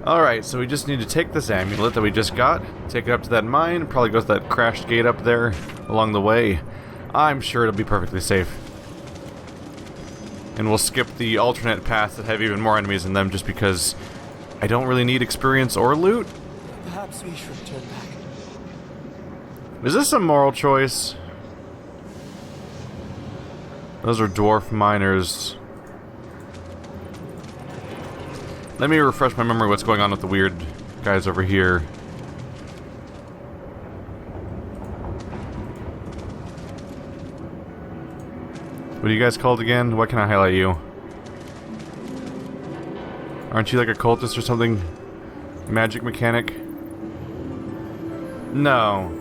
Alright, so we just need to take this amulet that we just got, take it up to that mine, probably go to that crashed gate up there along the way. I'm sure it'll be perfectly safe. And we'll skip the alternate paths that have even more enemies in them just because I don't really need experience or loot. Perhaps we should turn back. Is this a moral choice? Those are dwarf miners. Let me refresh my memory what's going on with the weird guys over here. What are you guys called again? Why can I highlight you? Aren't you like a cultist or something? Magic mechanic? No.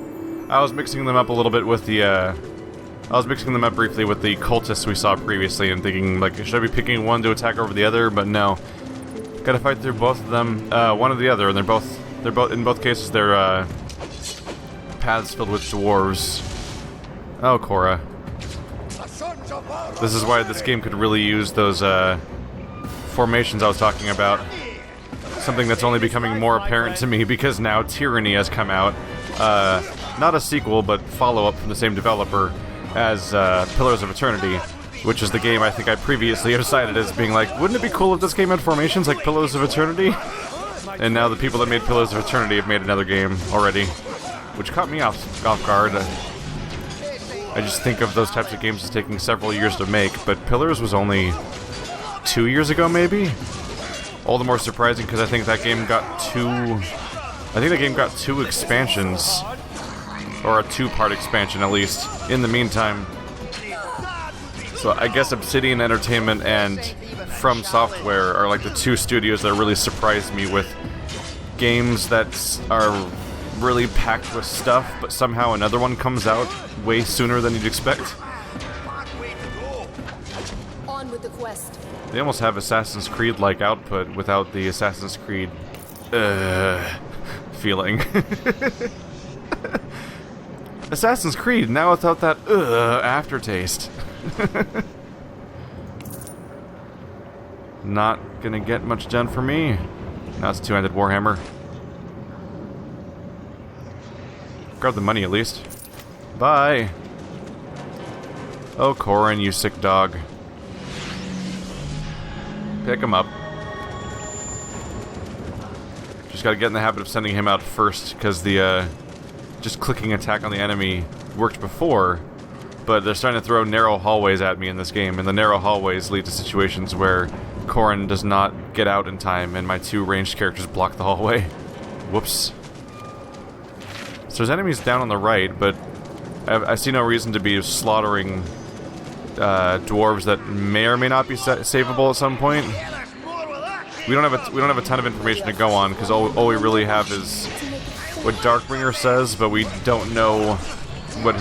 I was mixing them up a little bit with the, I was mixing them up briefly with the cultists we saw previously and thinking, like, should I be picking one to attack over the other? But no. Gotta fight through both of them, one or the other, and they're both, in both cases, they're, paths filled with dwarves. Oh, Cora. This is why this game could really use those, formations I was talking about. Something that's only becoming more apparent to me because now Tyranny has come out. Not a sequel, but follow-up from the same developer as, Pillars of Eternity, which is the game I think I previously have cited as being like, wouldn't it be cool if this game had formations like Pillars of Eternity? And now the people that made Pillars of Eternity have made another game already, which caught me off guard. I just think of those types of games as taking several years to make, but Pillars was only 2 years ago, maybe? All the more surprising because I think that game got two expansions. Or a two-part expansion, at least, in the meantime. So I guess Obsidian Entertainment and From Software are like the two studios that really surprised me with games that are really packed with stuff, but somehow another one comes out way sooner than you'd expect. On with the quest. They almost have Assassin's Creed-like output without the Assassin's Creed feeling. Assassin's Creed, now without that aftertaste. Not gonna get much done for me. Now it's a two-handed warhammer. Grab the money at least. Bye. Oh, Corin, you sick dog. Pick him up. Just gotta get in the habit of sending him out first, because the, just clicking attack on the enemy worked before, but they're starting to throw narrow hallways at me in this game, and the narrow hallways lead to situations where Corin does not get out in time, and my two ranged characters block the hallway. Whoops. So there's enemies down on the right, but I see no reason to be slaughtering dwarves that may or may not be savable at some point. We don't have a ton of information to go on because all we really have is what Darkbringer says, but we don't know what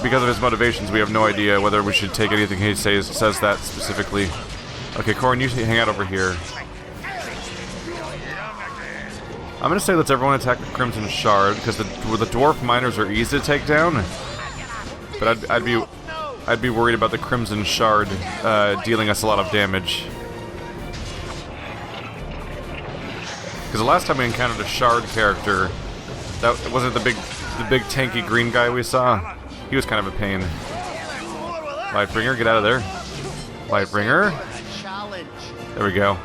because of his motivations. We have no idea whether we should take anything he says that specifically. Okay, Corin, you hang out over here. I'm gonna say let's everyone attack the Crimson Shard because the dwarf miners are easy to take down, but I'd be worried about the Crimson Shard dealing us a lot of damage. Because the last time we encountered a Shard character, that wasn't the big tanky green guy we saw. He was kind of a pain. Lightbringer, get out of there. Lightbringer. There we go.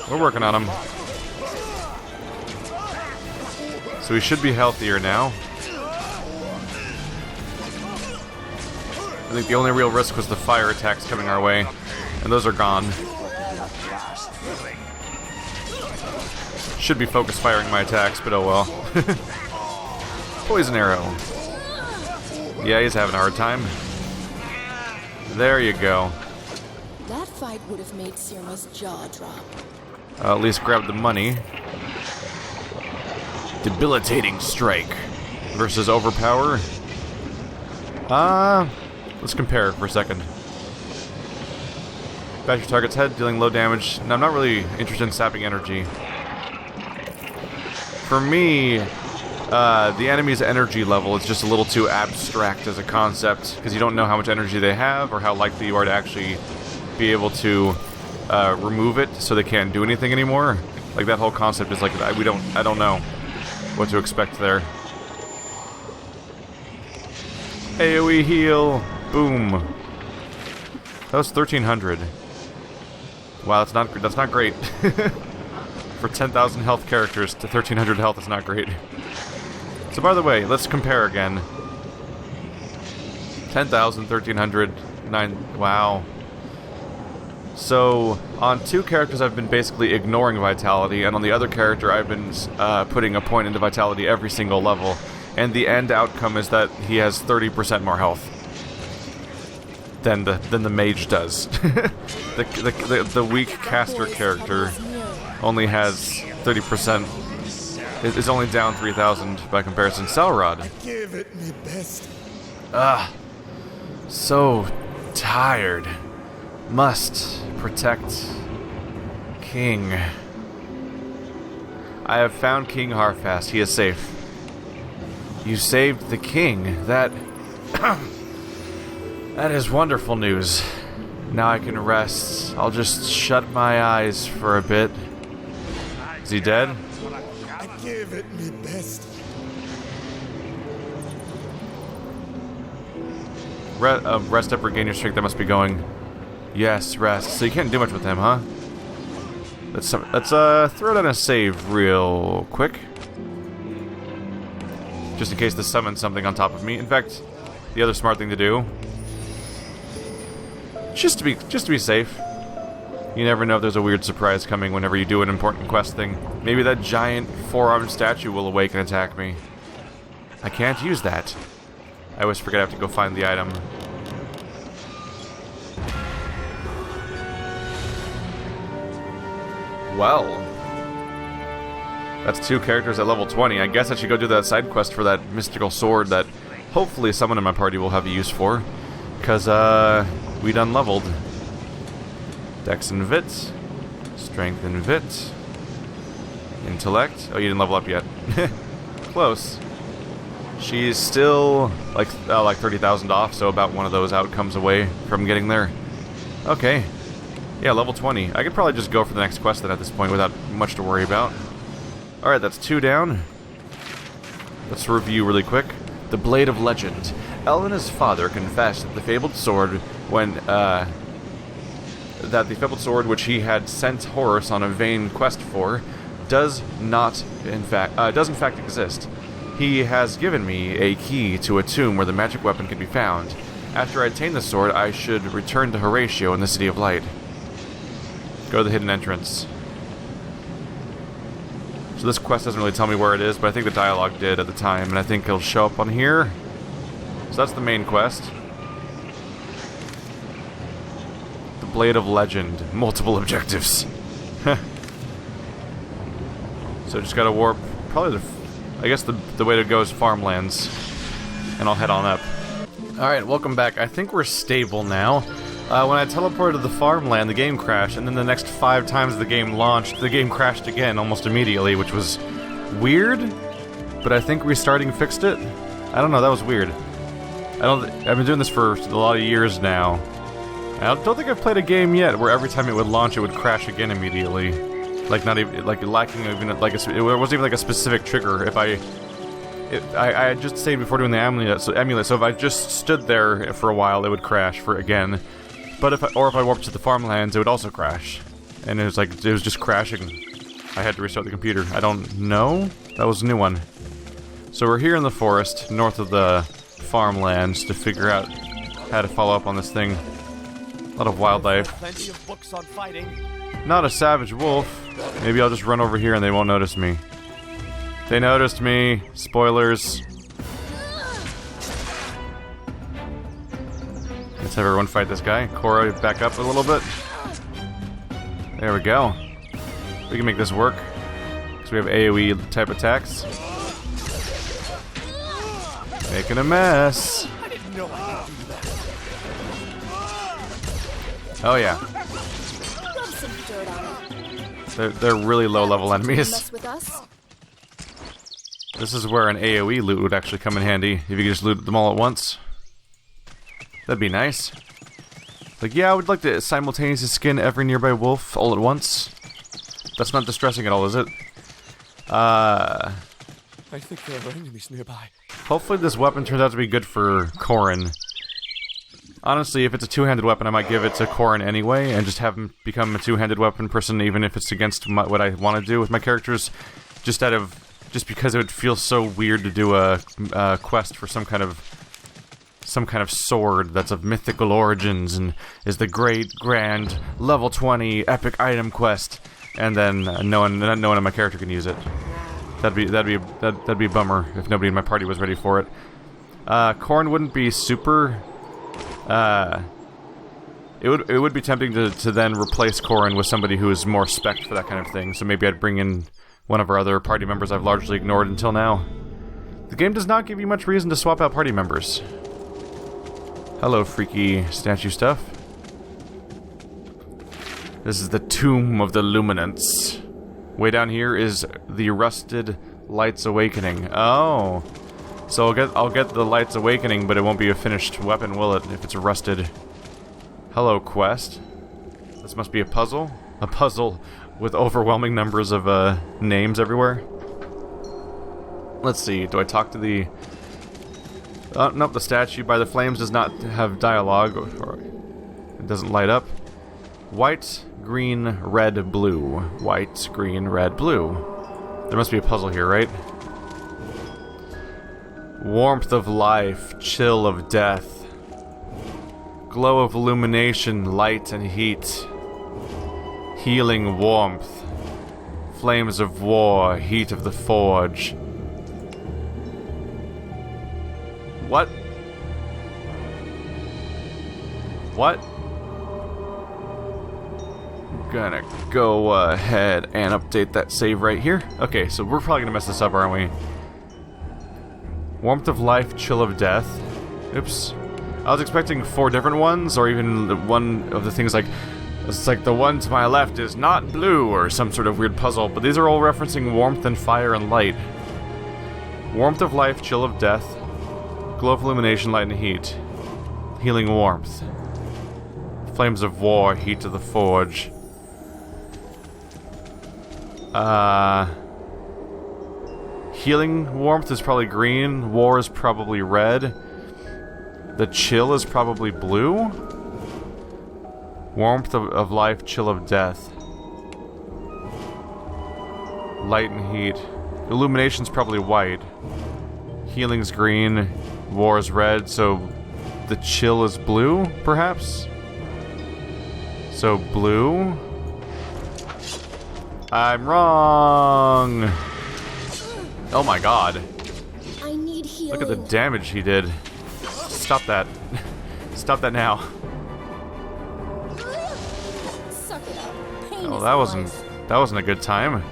We're working on him. So we should be healthier now. I think the only real risk was the fire attacks coming our way, and those are gone. Should be focus firing my attacks, but oh well. Poison arrow. Yeah, he's having a hard time. There you go. That fight would have made Sirma's jaw drop. At least grab the money. Debilitating strike versus overpower. Let's compare for a second. Bash your target's head, dealing low damage. Now, I'm not really interested in sapping energy. For me, the enemy's energy level is just a little too abstract as a concept, because you don't know how much energy they have or how likely you are to actually be able to remove it so they can't do anything anymore. Like, that whole concept is like, I don't know what to expect there. AoE heal! Boom! That was 1300. Wow, that's not great. For 10,000 health characters to 1300 health is not great. So by the way, let's compare again. 10,000, 1300, 9... Wow. So, on two characters I've been basically ignoring Vitality, and on the other character I've been putting a point into Vitality every single level. And the end outcome is that he has 30% more health than the mage does. the weak caster character only has 30%. Is only down 3,000 by comparison. Salrod. I give it my best. So tired. Must protect King. I have found King Harfast. He is safe. You saved the king. That... that is wonderful news. Now I can rest. I'll just shut my eyes for a bit. Is he dead? I give it my best. Rest up, regain your strength. That must be going. Yes, rest. So you can't do much with him, huh? Let's throw down a save real quick. Just in case this summons something on top of me. In fact, the other smart thing to do, just to be safe. You never know if there's a weird surprise coming whenever you do an important quest thing. Maybe that giant four-armed statue will awake and attack me. I can't use that. I always forget I have to go find the item. Well, that's two characters at level 20. I guess I should go do that side quest for that mystical sword that hopefully someone in my party will have a use for. Because, we done leveled. Dex and Vit. Strength and Vit. Intellect. Oh, you didn't level up yet. Close. She's still like 30,000 off, so about one of those outcomes away from getting there. Okay. Yeah, level 20. I could probably just go for the next quest then at this point without much to worry about. Alright, that's 2 down. Let's review really quick. The Blade of Legend. Elena's father confessed that the fabled sword which he had sent Horus on a vain quest for does in fact exist. He has given me a key to a tomb where the magic weapon can be found. After I attain the sword, I should return to Horatio in the City of Light. Go to the hidden entrance. So this quest doesn't really tell me where it is, but I think the dialogue did at the time, and I think it'll show up on here. So that's the main quest. The Blade of Legend. Multiple objectives. So just gotta warp. Probably I guess the way to go is farmlands. And I'll head on up. Alright, welcome back. I think we're stable now. When I teleported to the farmland, the game crashed, and then the next 5 times the game launched, the game crashed again almost immediately, which was weird. But I think restarting fixed it. I don't know, that was weird. I've been doing this for a lot of years now. I don't think I've played a game yet where every time it would launch, it would crash again immediately. Like not even lacking even like it wasn't even like a specific trigger. If I had just saved before doing the amulet, so if I just stood there for a while, it would crash again. But if I warped to the farmlands, it would also crash, and it was just crashing. I had to restart the computer. I don't know. That was a new one. So we're here in the forest, north of the farmlands, to figure out how to follow up on this thing. A lot of wildlife. Plenty of books on fighting. Not a savage wolf. Maybe I'll just run over here and they won't notice me. They noticed me. Spoilers. Let's have everyone fight this guy. Cora, back up a little bit. There we go. We can make this work. Because we have AoE type attacks. Making a mess. I didn't know I could do that. Oh yeah. Rub some dirt on it. They're really low level enemies. Mess with us? This is where an AoE loot would actually come in handy. If you could just loot them all at once. That'd be nice. Like, yeah, I would like to simultaneously skin every nearby wolf all at once. That's not distressing at all, is it? I think there are enemies nearby. Hopefully this weapon turns out to be good for Corrin. Honestly, if it's a two-handed weapon, I might give it to Corrin anyway, and just have him become a two-handed weapon person, even if it's against what I want to do with my characters. Just because it would feel so weird to do a quest for some kind of sword that's of mythical origins and is the great, grand, level 20 epic item quest, and then no one in my character can use it. That'd be a bummer if nobody in my party was ready for it. Corrin wouldn't be super. It would be tempting to then replace Corrin with somebody who is more spec'd for that kind of thing. So maybe I'd bring in one of our other party members I've largely ignored until now. The game does not give you much reason to swap out party members. Hello, freaky statue stuff. This is the Tomb of the Luminance. Way down here is the Rusted Light's Awakening. Oh. So I'll get the Light's Awakening, but it won't be a finished weapon, will it, if it's rusted? Hello, quest. This must be a puzzle? A puzzle with overwhelming numbers of names everywhere. Let's see, do I talk to the... nope, the statue by the flames does not have dialogue, or it doesn't light up. White, green, red, blue. White, green, red, blue. There must be a puzzle here, right? Warmth of life, chill of death. Glow of illumination, light and heat. Healing warmth. Flames of war, heat of the forge. What? What? I'm gonna go ahead and update that save right here. Okay, so we're probably gonna mess this up, aren't we? Warmth of life, chill of death. Oops. I was expecting 4 different ones, or even one of the things like... It's like the one to my left is not blue, or some sort of weird puzzle, but these are all referencing warmth and fire and light. Warmth of life, chill of death. Glow of illumination, light and heat. Healing warmth. Flames of war, heat of the forge. Healing warmth is probably green. War is probably red. The chill is probably blue. Warmth of life, chill of death. Light and heat. Illumination's probably white. Healing's green. War is red, so the chill is blue, perhaps? So blue? I'm wrong! Oh my god. I need healing. Look at the damage he did. Stop that. Stop that now. Suck it up. Pain Oh, is that wasn't a good time.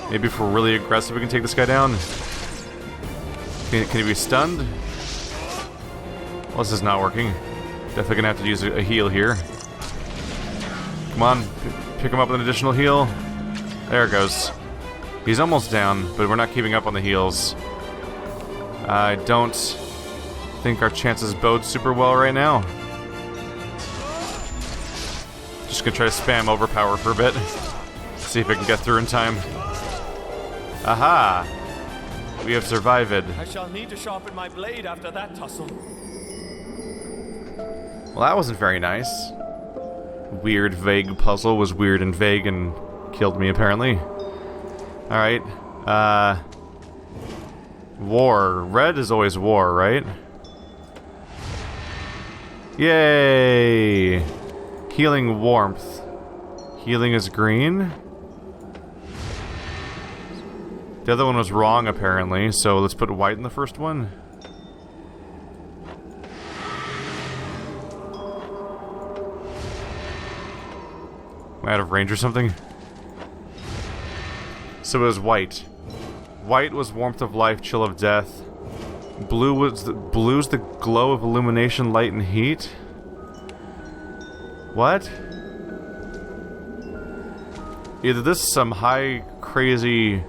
Maybe if we're really aggressive we can take this guy down. Can he be stunned? Well, this is not working. Definitely gonna have to use a heal here. Come on, pick him up with an additional heal. There it goes. He's almost down, but we're not keeping up on the heals. I don't think our chances bode super well right now. Just gonna try to spam overpower for a bit. See if I can get through in time. Aha! We have survived. I shall need to sharpen my blade after that tussle. Well, that wasn't very nice. Weird, vague puzzle was weird and vague and killed me, apparently. Alright. War. Red is always war, right? Yay! Healing warmth. Healing is green. The other one was wrong, apparently, so let's put white in the first one. Am I out of range or something? So it was white. White was warmth of life, chill of death. Blue's the glow of illumination, light and heat. What? Either this is some high crazy...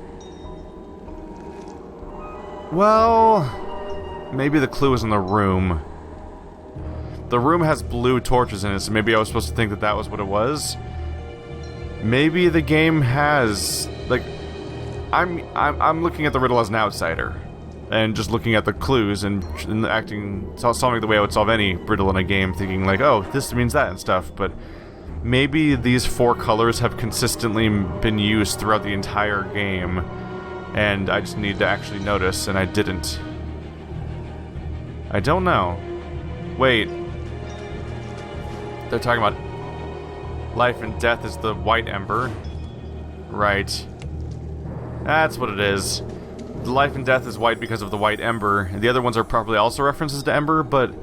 Well, maybe the clue is in the room. The room has blue torches in it, so maybe I was supposed to think that that was what it was. Maybe the game has, like, I'm looking at the riddle as an outsider, and just looking at the clues and solving the way I would solve any riddle in a game, thinking like, oh, this means that and stuff. But maybe these 4 colors have consistently been used throughout the entire game, and I just need to actually notice, and I didn't. I don't know. Wait. They're talking about life and death is the white ember. Right. That's what it is. The life and death is white because of the white ember. The other ones are probably also references to Ember, but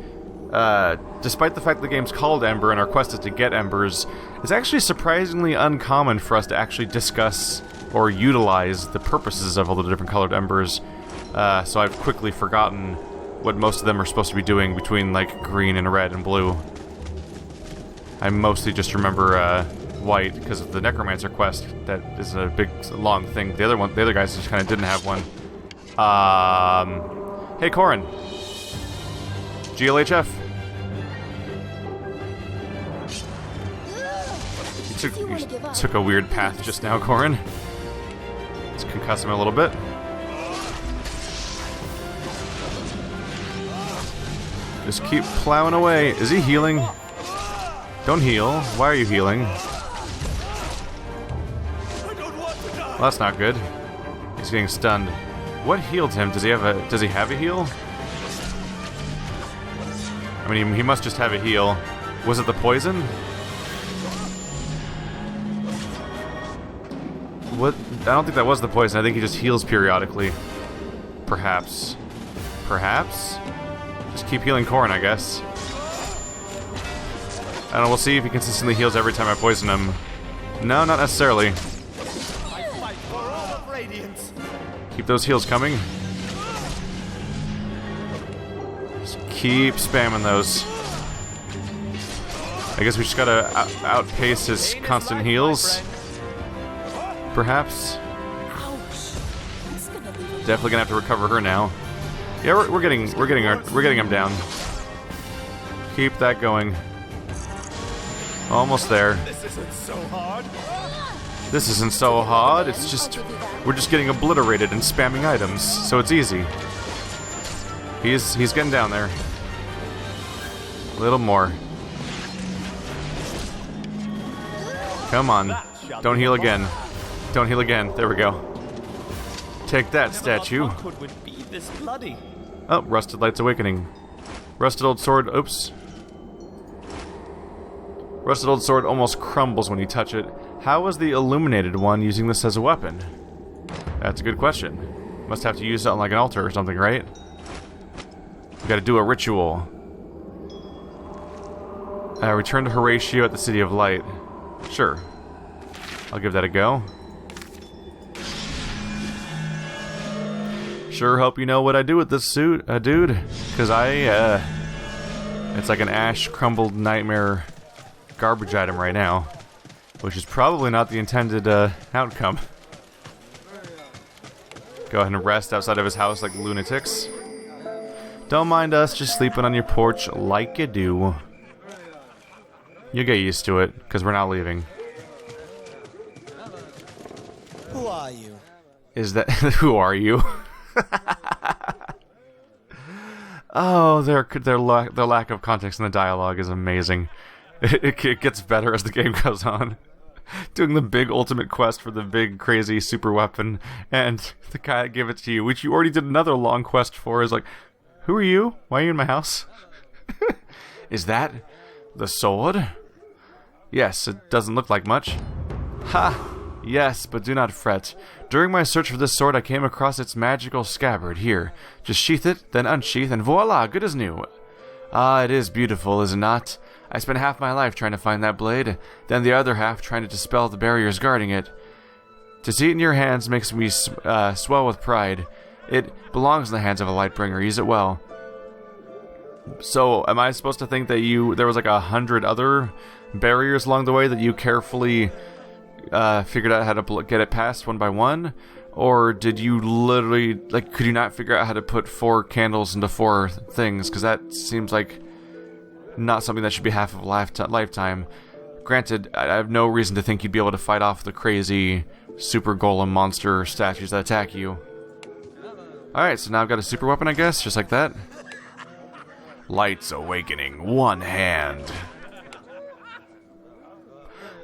despite the fact the game's called Ember and our quest is to get Embers, it's actually surprisingly uncommon for us to actually discuss or utilize the purposes of all the different colored Embers. So I've quickly forgotten what most of them are supposed to be doing between, like, green and red and blue. I mostly just remember white because of the Necromancer quest. That is a big, long thing. The other guys just kind of didn't have one. Hey, Corin. GLHF. You took a weird path just now, Corin. Let's concuss him a little bit. Just keep plowing away. Is he healing? Don't heal. Why are you healing? Well, that's not good. He's getting stunned. What healed him? Does he have a heal? I mean, he must just have a heal. Was it the poison? What? I don't think that was the poison. I think he just heals periodically. Perhaps. Perhaps? Just keep healing Corrin, I guess. I don't know, we'll see if he consistently heals every time I poison him. No, not necessarily. Keep those heals coming. Just keep spamming those. I guess we just gotta outpace his constant heals. Perhaps. Definitely gonna have to recover her now. Yeah, we're getting him down. Keep that going. Almost there. This isn't so hard. This isn't so hard. It's just we're just getting obliterated and spamming items, so it's easy. He's getting down there. A little more. Come on. Don't heal again. Don't heal again. There we go. Take that, statue. Oh, Rusted Light's Awakening. Rusted Old Sword. Oops. Rusted Old Sword almost crumbles when you touch it. How was the Illuminated one using this as a weapon? That's a good question. Must have to use it on like an altar or something, right? We gotta do a ritual. Return to Horatio at the City of Light. Sure. I'll give that a go. Sure hope you know what I do with this suit, dude. Because it's like an ash crumbled nightmare garbage item right now. Which is probably not the intended outcome. Go ahead and rest outside of his house like lunatics. Don't mind us just sleeping on your porch like you do. You'll get used to it, because we're not leaving. Who are you? Is that... who are you? Oh, their lack of context in the dialogue is amazing. It gets better as the game goes on. Doing the big ultimate quest for the big crazy super weapon, and the guy that gave it to you, which you already did another long quest for, is like, who are you? Why are you in my house? Is that the sword? Yes, it doesn't look like much. Ha! Yes, but do not fret. During my search for this sword, I came across its magical scabbard. Here, just sheath it, then unsheath, and voila, good as new. Ah, it is beautiful, is it not? I spent half my life trying to find that blade, then the other half trying to dispel the barriers guarding it. To see it in your hands makes me swell with pride. It belongs in the hands of a Lightbringer. Use it well. So, am I supposed to think that there was like 100 other barriers along the way that you carefully figured out how to get it past one by one? Or did you literally, like, could you not figure out how to put 4 candles into 4 things? Because that seems like not something that should be half of a lifetime. Granted, I have no reason to think you'd be able to fight off the crazy super golem monster statues that attack you. Alright, so now I've got a super weapon, I guess, just like that. Light's Awakening, one hand.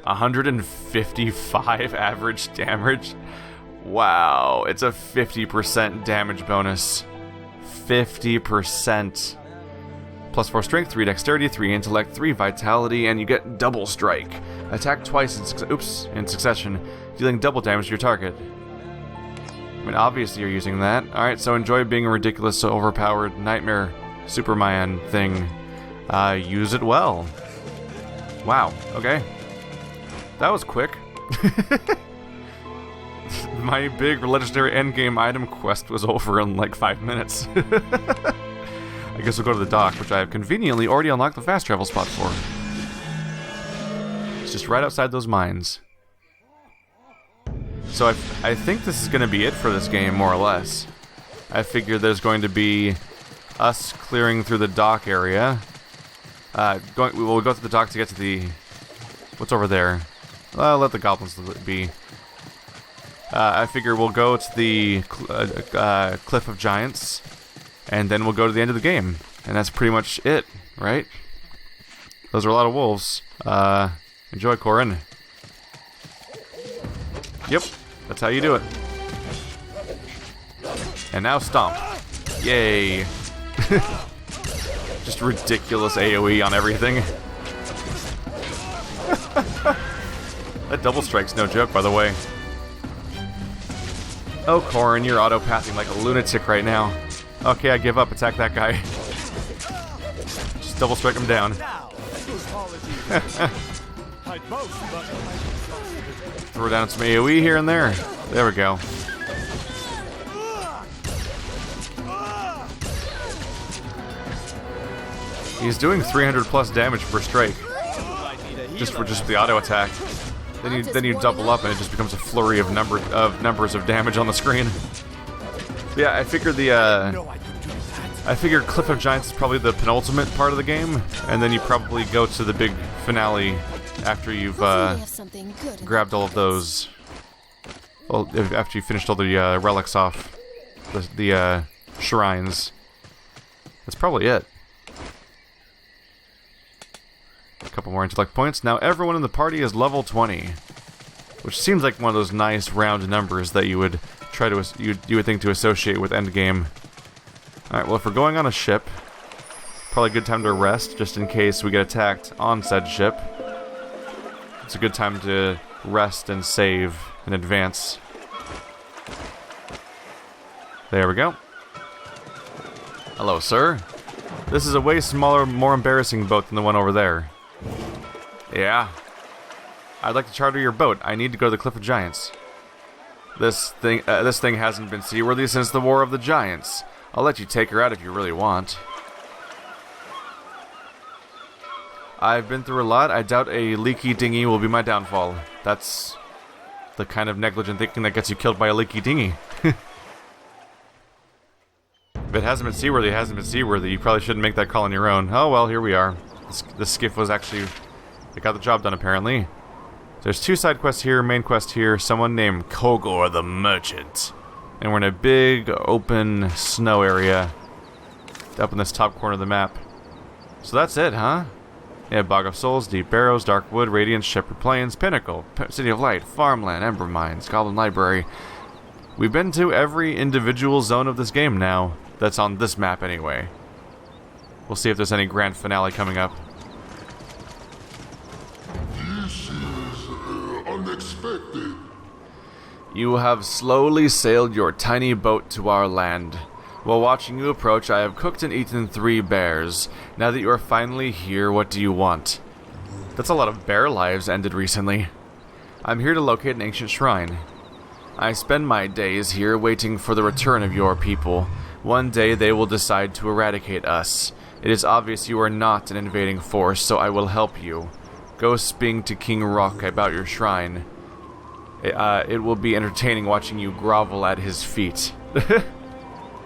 155 average damage? Wow, it's a 50% damage bonus. 50%. Plus 4 strength, 3 dexterity, 3 intellect, 3 vitality, and you get double strike. Attack twice in succession, dealing double damage to your target. I mean, obviously you're using that. Alright, so enjoy being a ridiculous, overpowered nightmare Superman thing. Use it well. Wow, okay. That was quick. My big legendary endgame item quest was over in like 5 minutes. I guess we'll go to the dock, which I have conveniently already unlocked the fast travel spot for. It's just right outside those mines. So I think this is going to be it for this game, more or less. I figure there's going to be us clearing through the dock area. We'll go to the dock to get to the... What's over there? Let the goblins be. I figure we'll go to the Cliff of Giants, and then we'll go to the end of the game. And that's pretty much it, right? Those are a lot of wolves. Enjoy, Corin. Yep, that's how you do it. And now stomp. Yay. Just ridiculous AoE on everything. That double strike's no joke, by the way. Oh, Corin, you're auto-pathing like a lunatic right now. Okay, I give up. Attack that guy. Just double strike him down. Throw down some AoE here and there. There we go. He's doing 300 plus damage per strike. Just for the auto attack. Then you double up and it just becomes a flurry of numbers of damage on the screen. Yeah, I figured Cliff of Giants is probably the penultimate part of the game, and then you probably go to the big finale after you've grabbed all of those. Well, after you finished all the relics off the shrines. That's probably it. A couple more intellect points. Now everyone in the party is level 20, which seems like one of those nice round numbers that you would you would think to associate with endgame. All right, well, if we're going on a ship, probably a good time to rest just in case we get attacked on said ship. It's a good time to rest and save in advance. There we go. Hello, sir. This is a way smaller, more embarrassing boat than the one over there. Yeah. I'd like to charter your boat. I need to go to the Cliff of Giants. This thing hasn't been seaworthy since the War of the Giants. I'll let you take her out if you really want. I've been through a lot. I doubt a leaky dinghy will be my downfall. That's the kind of negligent thinking that gets you killed by a leaky dinghy. If it hasn't been seaworthy, it hasn't been seaworthy. You probably shouldn't make that call on your own. Oh well, here we are. This skiff was actually... It got the job done, apparently. There's 2 side quests here, main quest here. Someone named Kogor the Merchant. And we're in a big, open snow area. Up in this top corner of the map. So that's it, huh? Yeah, Bog of Souls, Deep Barrows, Darkwood, Radiance, Shepherd Plains, Pinnacle, City of Light, Farmland, Ember Mines, Goblin Library. We've been to every individual zone of this game now. That's on this map, anyway. We'll see if there's any grand finale coming up. This is unexpected. You have slowly sailed your tiny boat to our land. While watching you approach, I have cooked and eaten 3 bears. Now that you are finally here, what do you want? That's a lot of bear lives ended recently. I'm here to locate an ancient shrine. I spend my days here waiting for the return of your people. One day they will decide to eradicate us. It is obvious you are not an invading force, so I will help you. Go speak to King Rock about your shrine. It will be entertaining watching you grovel at his feet.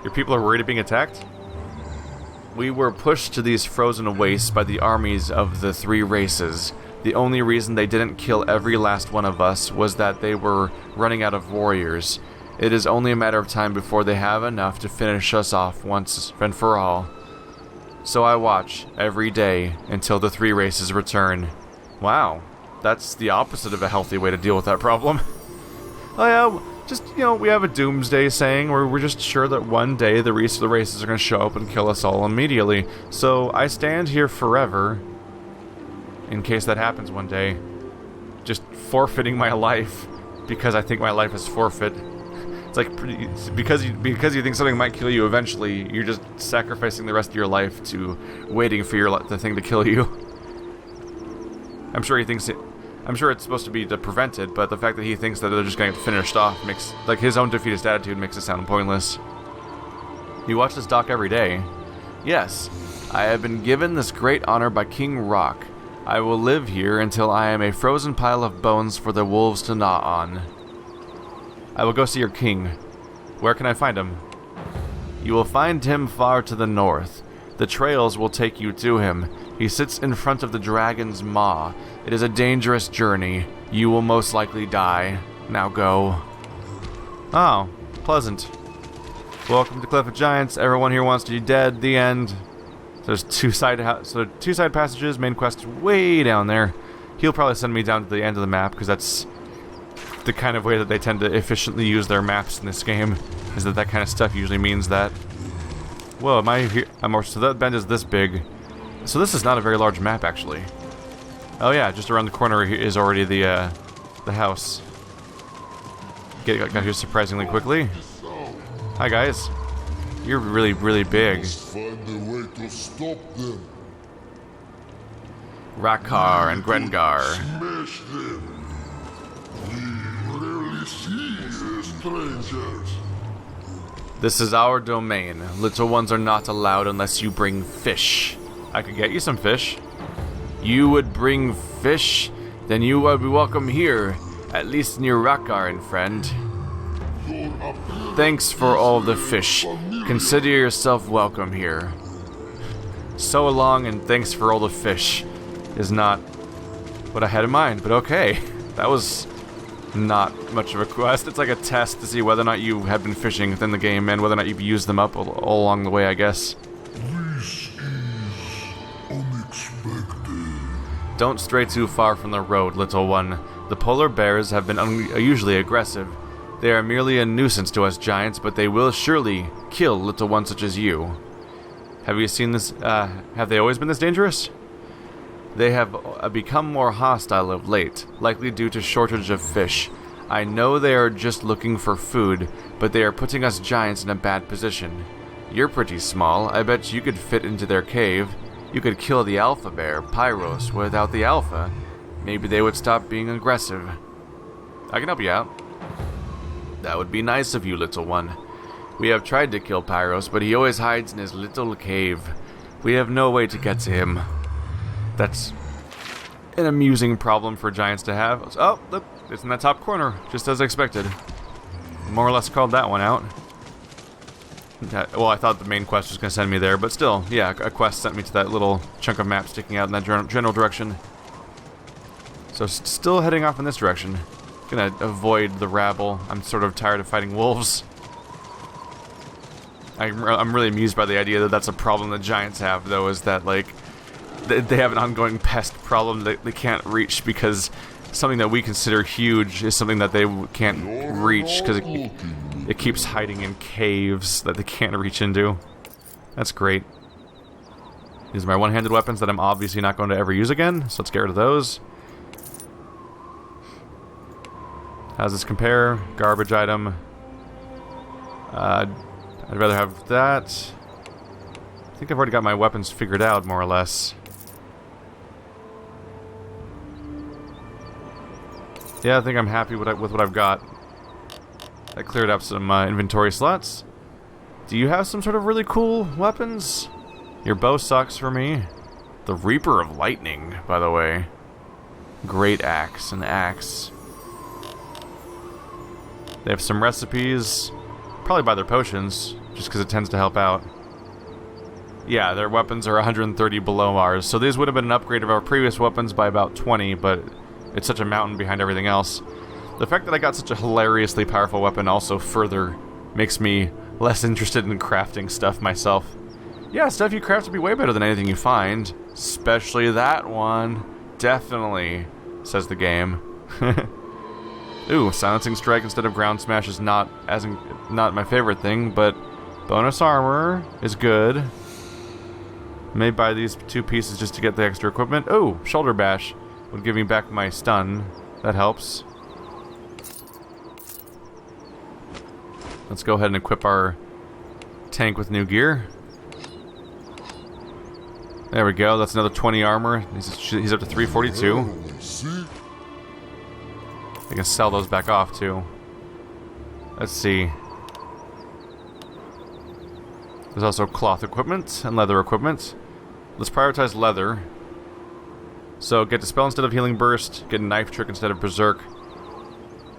Your people are worried of being attacked? We were pushed to these frozen wastes by the armies of the three races. The only reason they didn't kill every last one of us was that they were running out of warriors. It is only a matter of time before they have enough to finish us off once and for all. So I watch every day until the three races return. Wow, that's the opposite of a healthy way to deal with that problem. Oh yeah, just, you know, we have a doomsday saying where we're just sure that one day the rest of the races are going to show up and kill us all immediately. So I stand here forever, in case that happens one day, just forfeiting my life because I think my life is forfeit. It's like, because you think something might kill you eventually, you're just sacrificing the rest of your life to waiting for the thing to kill you. I'm sure he thinks I'm sure it's supposed to be to prevent it, but the fact that he thinks that they're just going to get finished off makes, like, his own defeatist attitude makes it sound pointless. You watch this doc every day. Yes, I have been given this great honor by King Rock. I will live here until I am a frozen pile of bones for the wolves to gnaw on. I will go see your king. Where can I find him? You will find him far to the north. The trails will take you to him. He sits in front of the dragon's maw. It is a dangerous journey. You will most likely die. Now go. Oh, pleasant. Welcome to Cliff of Giants. Everyone here wants to be dead. The end. There's two side passages. Main quest is way down there. He'll probably send me down to the end of the map because that's the kind of way that they tend to efficiently use their maps in this game. Is that kind of stuff usually means that. Whoa, am I here? So that bend is this big. So this is not a very large map, actually. Oh yeah, just around the corner is already the house. Got here surprisingly quickly. Hi guys. You're really, really big. Find a way to stop them. Rakkar and Grengar. Smash them. We rarely see strangers. This is our domain. Little ones are not allowed unless you bring fish. I could get you some fish. You would bring fish? Then you would be welcome here, at least near Rakkar, friend. Thanks for all the fish. Consider yourself welcome here. So long and thanks for all the fish is not what I had in mind, but okay. That was not much of a quest. It's like a test to see whether or not you have been fishing within the game and whether or not you've used them up all along the way, I guess. This is unexpected. Don't stray too far from the road, little one. The polar bears have been unusually aggressive. They are merely a nuisance to us giants, but they will surely kill little ones such as you. Have you seen this? Have they always been this dangerous? They have become more hostile of late, likely due to shortage of fish. I know they are just looking for food, but they are putting us giants in a bad position. You're pretty small. I bet you could fit into their cave. You could kill the alpha bear, Pyros, without the alpha. Maybe they would stop being aggressive. I can help you out. That would be nice of you, little one. We have tried to kill Pyros, but he always hides in his little cave. We have no way to get to him. That's an amusing problem for giants to have. Oh, look, it's in that top corner, just as expected. More or less called that one out. Well, I thought the main quest was going to send me there, but still, yeah, a quest sent me to that little chunk of map sticking out in that general direction. So still heading off in this direction. Gonna avoid the rabble. I'm sort of tired of fighting wolves. I'm really amused by the idea that that's a problem that giants have, though, is that, like, they have an ongoing pest problem that they can't reach because something that we consider huge is something that they can't reach because it keeps hiding in caves that they can't reach into. That's great. These are my one-handed weapons that I'm obviously not going to ever use again, so let's get rid of those. How does this compare? Garbage item. I'd rather have that. I think I've already got my weapons figured out, more or less. Yeah, I think I'm happy with what I've got. I cleared up some inventory slots. Do you have some sort of really cool weapons? Your bow sucks for me. The Reaper of Lightning, by the way. Great axe, an axe. They have some recipes. Probably buy their potions, just because it tends to help out. Yeah, their weapons are 130 below ours, so these would have been an upgrade of our previous weapons by about 20, but it's such a mountain behind everything else. The fact that I got such a hilariously powerful weapon also further makes me less interested in crafting stuff myself. Yeah, stuff you craft will be way better than anything you find, especially that one. Definitely, says the game. Ooh, silencing strike instead of ground smash is not my favorite thing, but bonus armor is good. May buy these 2 pieces just to get the extra equipment. Oh, shoulder bash would give me back my stun. That helps. Let's go ahead and equip our tank with new gear. There we go. That's another 20 armor. He's up to 342. See? I can sell those back off too. Let's see. There's also cloth equipment and leather equipment. Let's prioritize leather. So get Dispel instead of Healing Burst, get Knife Trick instead of Berserk.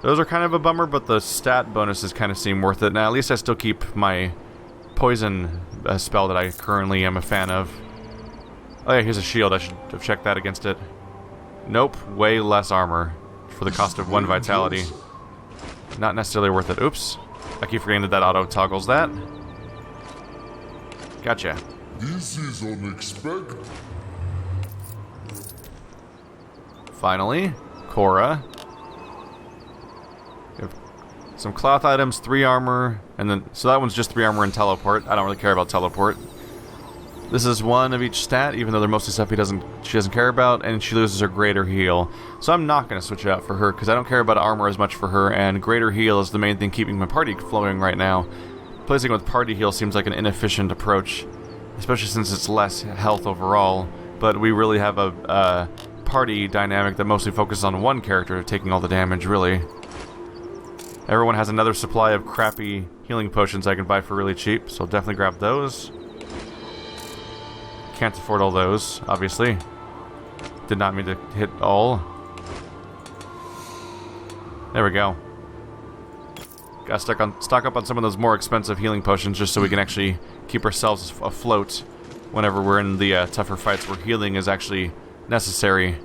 Those are kind of a bummer, but the stat bonuses kind of seem worth it. Now at least I still keep my poison spell that I currently am a fan of. Oh yeah, here's a shield. I should have checked that against it. Nope, way less armor for the cost of 1 vitality. Not necessarily worth it. Oops. I keep forgetting that that auto toggles that. Gotcha. This is unexpected. Finally, Cora. We have some cloth items, 3 armor, and then so that one's just 3 armor and teleport. I don't really care about teleport. This is 1 of each stat, even though they're mostly stuff she doesn't care about, and she loses her greater heal. So I'm not going to switch it out for her, because I don't care about armor as much for her, and greater heal is the main thing keeping my party flowing right now. Placing with party heal seems like an inefficient approach, especially since it's less health overall, but we really have a party dynamic that mostly focuses on one character taking all the damage, really. Everyone has another supply of crappy healing potions I can buy for really cheap, so I'll definitely grab those. Can't afford all those, obviously. Did not mean to hit all. There we go. Gotta stock up on some of those more expensive healing potions just so we can actually keep ourselves afloat whenever we're in the tougher fights where healing is actually necessary.